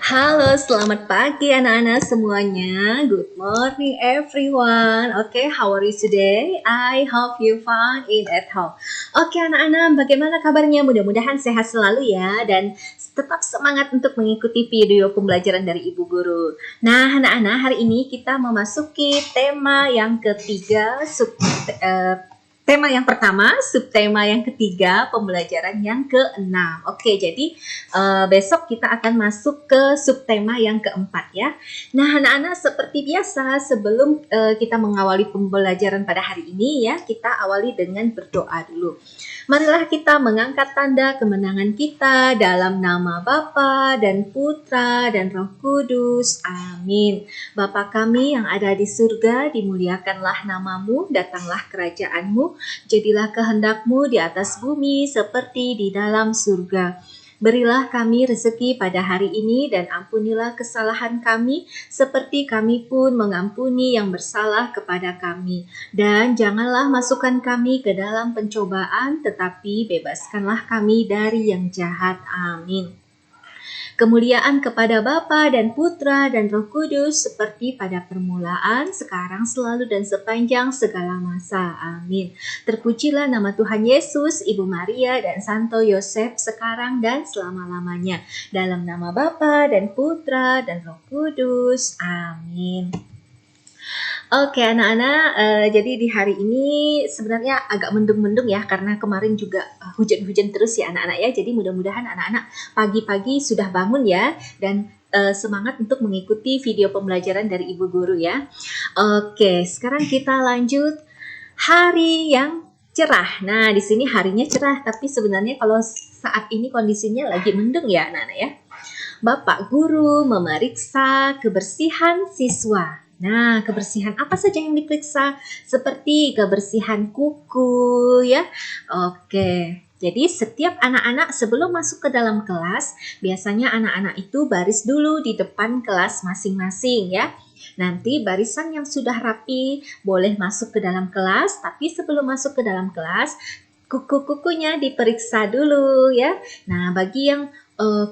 Halo, selamat pagi anak-anak semuanya. Good morning everyone. Okay, how are you today? I hope you fine in at home. Oke anak-anak, bagaimana kabarnya? Mudah-mudahan sehat selalu ya dan tetap semangat untuk mengikuti video pembelajaran dari Ibu Guru. Nah, anak-anak, hari ini kita memasuki tema yang ketiga, tema yang pertama, subtema yang ketiga, pembelajaran yang keenam. Oke, jadi besok kita akan masuk ke subtema yang keempat ya. Nah, anak-anak seperti biasa sebelum kita mengawali pembelajaran pada hari ini ya, kita awali dengan berdoa dulu. Marilah kita mengangkat tanda kemenangan kita dalam nama Bapa dan Putra dan Roh Kudus. Amin. Bapa kami yang ada di surga, dimuliakanlah namamu, datanglah kerajaanmu, jadilah kehendakmu di atas bumi seperti di dalam surga. Berilah kami rezeki pada hari ini dan ampunilah kesalahan kami seperti kami pun mengampuni yang bersalah kepada kami. Dan janganlah masukkan kami ke dalam pencobaan, tetapi bebaskanlah kami dari yang jahat. Amin. Kemuliaan kepada Bapa dan Putra dan Roh Kudus seperti pada permulaan, sekarang, selalu dan sepanjang segala masa. Amin. Terpujilah nama Tuhan Yesus, Ibu Maria dan Santo Yosef sekarang dan selama-lamanya. Dalam nama Bapa dan Putra dan Roh Kudus. Amin. Oke anak-anak, jadi di hari ini sebenarnya agak mendung-mendung ya karena kemarin juga hujan-hujan terus ya anak-anak ya. Jadi mudah-mudahan anak-anak pagi-pagi sudah bangun ya dan semangat untuk mengikuti video pembelajaran dari Ibu Guru ya. Oke, sekarang kita lanjut hari yang cerah. Nah, di sini harinya cerah tapi sebenarnya kalau saat ini kondisinya lagi mendung ya anak-anak ya. Bapak Guru memeriksa kebersihan siswa. Nah, kebersihan apa saja yang diperiksa? Seperti kebersihan kuku ya. Oke. Jadi setiap anak-anak sebelum masuk ke dalam kelas, biasanya anak-anak itu baris dulu di depan kelas masing-masing ya. Nanti barisan yang sudah rapi boleh masuk ke dalam kelas, tapi sebelum masuk ke dalam kelas, kuku-kukunya diperiksa dulu ya. Nah, bagi yang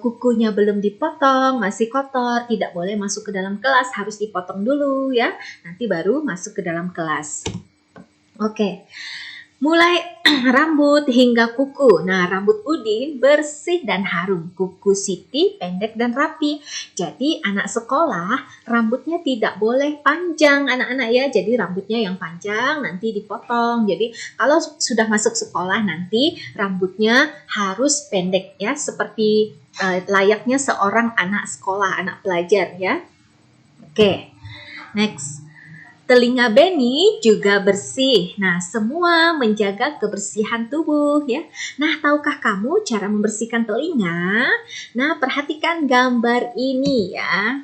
kukunya belum dipotong, masih kotor, tidak boleh masuk ke dalam kelas, harus dipotong dulu ya. Nanti baru masuk ke dalam kelas. Oke. Mulai rambut hingga kuku. Nah, rambut Udin bersih dan harum. Kuku Siti pendek dan rapi. Jadi anak sekolah rambutnya tidak boleh panjang anak-anak ya. Jadi rambutnya yang panjang nanti dipotong. Jadi kalau sudah masuk sekolah nanti rambutnya harus pendek ya. Seperti layaknya seorang anak sekolah, anak pelajar ya. Oke, next. Telinga Beni juga bersih. Nah, semua menjaga kebersihan tubuh ya. Nah, tahukah kamu cara membersihkan telinga? Nah, perhatikan gambar ini ya.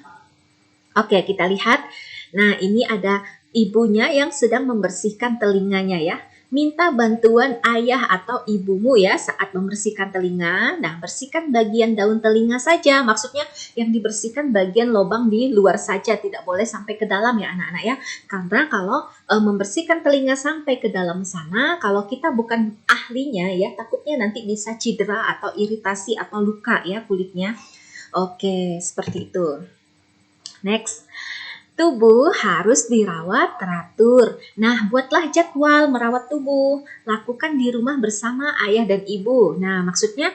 Oke, kita lihat. Nah, ini ada ibunya yang sedang membersihkan telinganya ya. Minta bantuan ayah atau ibumu ya saat membersihkan telinga. Nah, bersihkan bagian daun telinga saja. Maksudnya yang dibersihkan bagian lubang di luar saja. Tidak boleh sampai ke dalam ya anak-anak ya. Karena kalau membersihkan telinga sampai ke dalam sana, kalau kita bukan ahlinya ya, takutnya nanti bisa cedera atau iritasi atau luka ya kulitnya. Oke, seperti itu. Next. Tubuh harus dirawat teratur. Nah, buatlah jadwal merawat tubuh. Lakukan di rumah bersama ayah dan ibu. Nah, maksudnya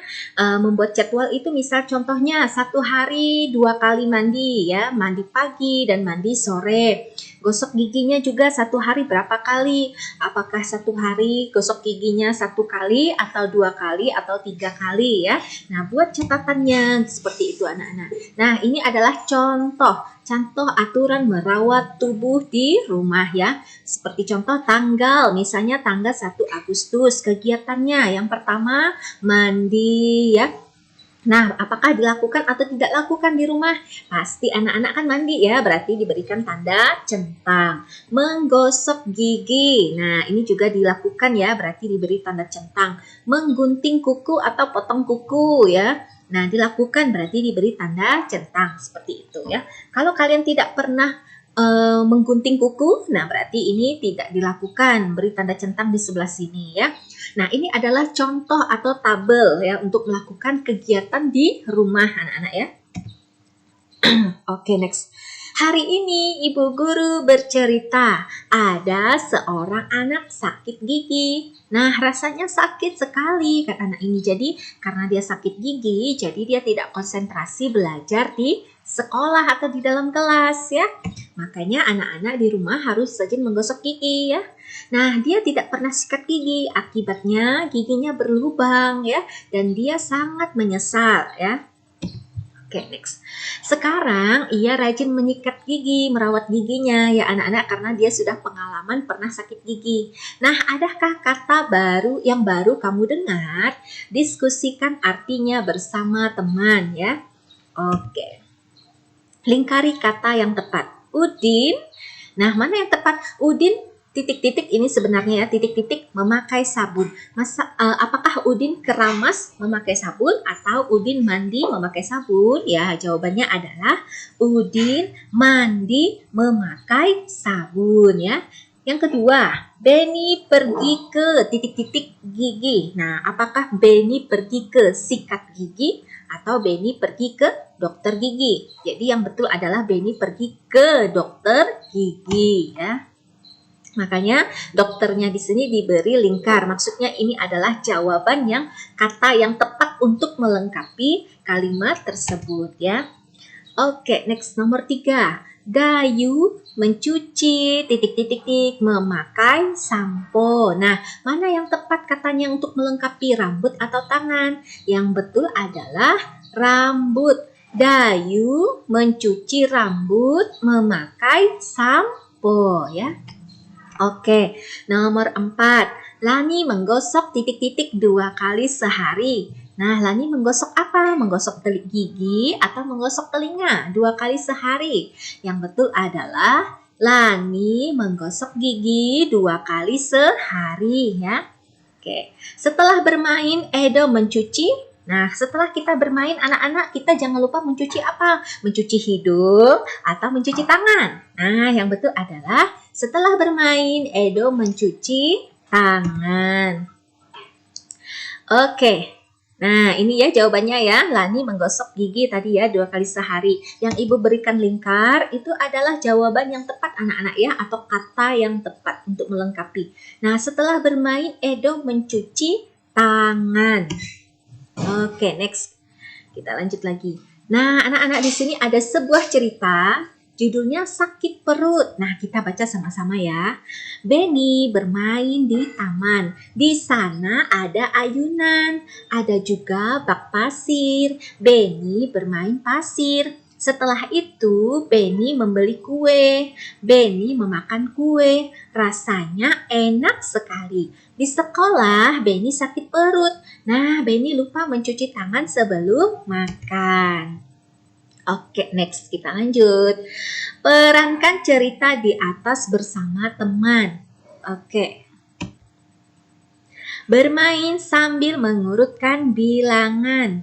membuat jadwal itu misal contohnya 1 hari 2 kali mandi ya. Mandi pagi dan mandi sore. Gosok giginya juga 1 hari berapa kali? Apakah 1 hari gosok giginya 1 kali atau 2 kali atau 3 kali ya? Nah, buat catatannya seperti itu anak-anak. Nah, ini adalah contoh aturan merawat tubuh di rumah ya. Seperti contoh tanggal, misalnya tanggal 1 Agustus. Kegiatannya yang pertama mandi ya. Nah, apakah dilakukan atau tidak lakukan di rumah? Pasti anak-anak kan mandi ya, berarti diberikan tanda centang. Menggosok gigi. Nah, ini juga dilakukan ya, berarti diberi tanda centang. Menggunting kuku atau potong kuku ya. Nah, dilakukan berarti diberi tanda centang seperti itu ya. Kalau kalian tidak pernah menggunting kuku, nah berarti ini tidak dilakukan, beri tanda centang di sebelah sini ya. Nah, ini adalah contoh atau tabel ya untuk melakukan kegiatan di rumah anak-anak ya. Oke, next. Hari ini ibu guru bercerita ada seorang anak sakit gigi. Nah, rasanya sakit sekali kan anak ini. Jadi, karena dia sakit gigi, jadi dia tidak konsentrasi belajar di sekolah atau di dalam kelas ya. Makanya anak-anak di rumah harus rajin menggosok gigi ya. Nah, dia tidak pernah sikat gigi. Akibatnya giginya berlubang ya, dan dia sangat menyesal ya. Oke, next. Sekarang ia rajin menyikat gigi, merawat giginya ya anak-anak karena dia sudah pengalaman pernah sakit gigi. Nah, adakah kata baru yang baru kamu dengar? Diskusikan artinya bersama teman ya. Oke. Lingkari kata yang tepat. Udin. Nah, mana yang tepat? Udin titik-titik ini sebenarnya ya, titik-titik memakai sabun. Apakah Udin keramas memakai sabun atau Udin mandi memakai sabun? Ya, jawabannya adalah Udin mandi memakai sabun ya. Yang kedua, Benny pergi ke titik-titik gigi. Nah, apakah Benny pergi ke sikat gigi atau Benny pergi ke dokter gigi? Jadi yang betul adalah Benny pergi ke dokter gigi ya. Makanya dokternya di sini diberi lingkar. Maksudnya ini adalah jawaban yang kata yang tepat untuk melengkapi kalimat tersebut ya. Oke, next nomor 3. Dayu mencuci titik-titik memakai sampo. Nah, mana yang tepat katanya untuk melengkapi rambut atau tangan? Yang betul adalah rambut. Dayu mencuci rambut memakai sampo ya. Oke, nomor 4. Lani menggosok titik-titik 2 kali sehari. Nah, Lani menggosok apa? Menggosok gigi atau menggosok telinga 2 kali sehari? Yang betul adalah Lani menggosok gigi 2 kali sehari ya. Oke, setelah bermain Edo mencuci. Nah, setelah kita bermain anak-anak, kita jangan lupa mencuci apa? Mencuci hidung atau mencuci tangan. Nah, yang betul adalah setelah bermain Edo mencuci tangan. Oke. Nah, ini ya jawabannya ya. Lani menggosok gigi tadi ya 2 kali sehari. Yang Ibu berikan lingkar itu adalah jawaban yang tepat anak-anak ya, atau kata yang tepat untuk melengkapi. Nah, setelah bermain Edo mencuci tangan. Oke, next. Kita lanjut lagi. Nah, anak-anak di sini ada sebuah cerita, judulnya Sakit Perut. Nah, kita baca sama-sama ya. Benny bermain di taman. Di sana ada ayunan, ada juga bak pasir. Benny bermain pasir. Setelah itu, Benny membeli kue. Benny memakan kue. Rasanya enak sekali. Di sekolah, Benny sakit perut. Nah, Benny lupa mencuci tangan sebelum makan. Oke, next kita lanjut. Perankan cerita di atas bersama teman. Oke. Bermain sambil mengurutkan bilangan.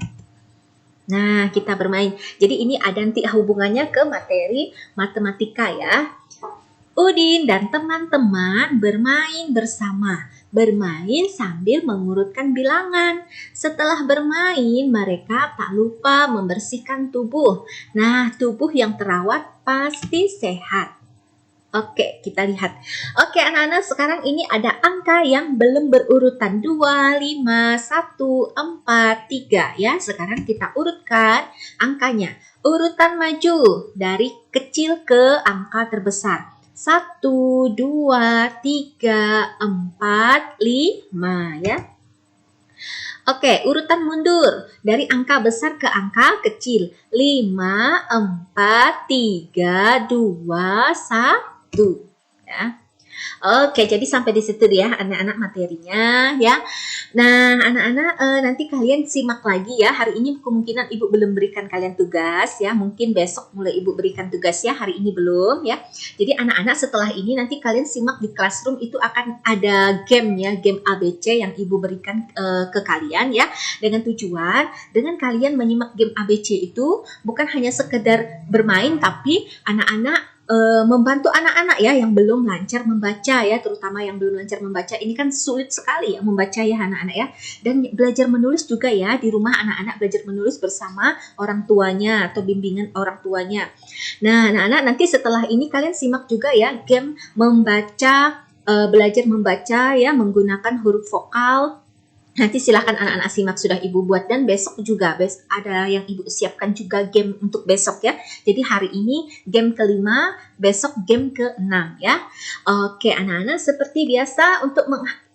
Nah, kita bermain. Jadi ini ada nanti hubungannya ke materi matematika ya. Udin dan teman-teman bermain bersama. Bermain sambil mengurutkan bilangan. Setelah bermain, mereka tak lupa membersihkan tubuh. Nah, tubuh yang terawat pasti sehat. Oke, kita lihat. Oke, anak-anak, sekarang ini ada angka yang belum berurutan. 2, 5, 1, 4, 3 ya. Sekarang kita urutkan angkanya. Urutan maju dari kecil ke angka terbesar. 1, 2, 3, 4, 5 ya. Oke, urutan mundur dari angka besar ke angka kecil. 5, 4, 3, 2, 1 ya. Oke, jadi sampai di situ ya anak-anak materinya ya. Nah, anak-anak nanti kalian simak lagi ya. Hari ini kemungkinan Ibu belum berikan kalian tugas ya. Mungkin besok mulai Ibu berikan tugas ya. Hari ini belum ya. Jadi anak-anak setelah ini nanti kalian simak di classroom, itu akan ada game ya, game ABC yang Ibu berikan ke kalian ya. Dengan tujuan dengan kalian menyimak game ABC itu bukan hanya sekedar bermain, tapi anak-anak membantu anak-anak ya yang belum lancar membaca ya, terutama yang belum lancar membaca. Ini kan sulit sekali ya membaca ya anak-anak ya. Dan belajar menulis juga ya, di rumah anak-anak belajar menulis bersama orang tuanya atau bimbingan orang tuanya. Nah, anak-anak nanti setelah ini kalian simak juga ya game membaca, belajar membaca ya menggunakan huruf vokal. Nanti silahkan anak-anak simak sudah ibu buat, dan besok juga ada yang ibu siapkan juga game untuk besok ya. Jadi hari ini game kelima, besok game ke-6 ya. Oke anak-anak, seperti biasa untuk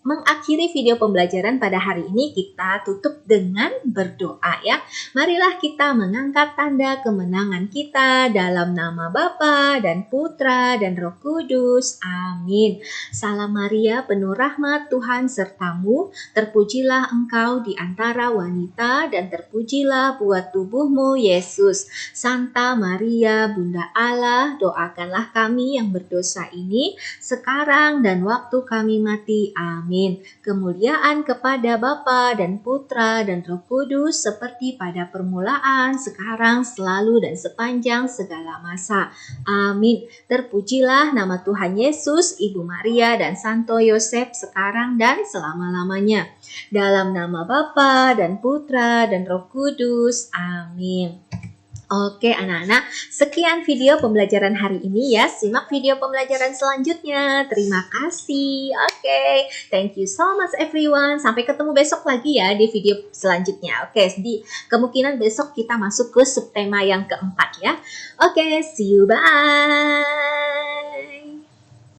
mengakhiri video pembelajaran pada hari ini kita tutup dengan berdoa ya. Marilah kita mengangkat tanda kemenangan kita dalam nama Bapa dan Putra dan Roh Kudus. Amin. Salam Maria, penuh rahmat Tuhan sertamu, terpujilah engkau di antara wanita dan terpujilah buah tubuhmu Yesus. Santa Maria, Bunda Allah, doakanlah kami yang berdosa ini sekarang dan waktu kami mati. Amin. Kemuliaan kepada Bapa dan Putra dan Roh Kudus seperti pada permulaan, sekarang, selalu dan sepanjang segala masa. Amin. Terpujilah nama Tuhan Yesus, Ibu Maria dan Santo Yosef sekarang dan selama-lamanya. Dalam nama Bapa dan Putra dan Roh Kudus. Amin. Oke anak-anak, sekian video pembelajaran hari ini ya. Simak video pembelajaran selanjutnya. Terima kasih. Oke, thank you so much everyone. Sampai ketemu besok lagi ya di video selanjutnya. Oke, di kemungkinan besok kita masuk ke subtema yang keempat ya. Oke, see you, bye.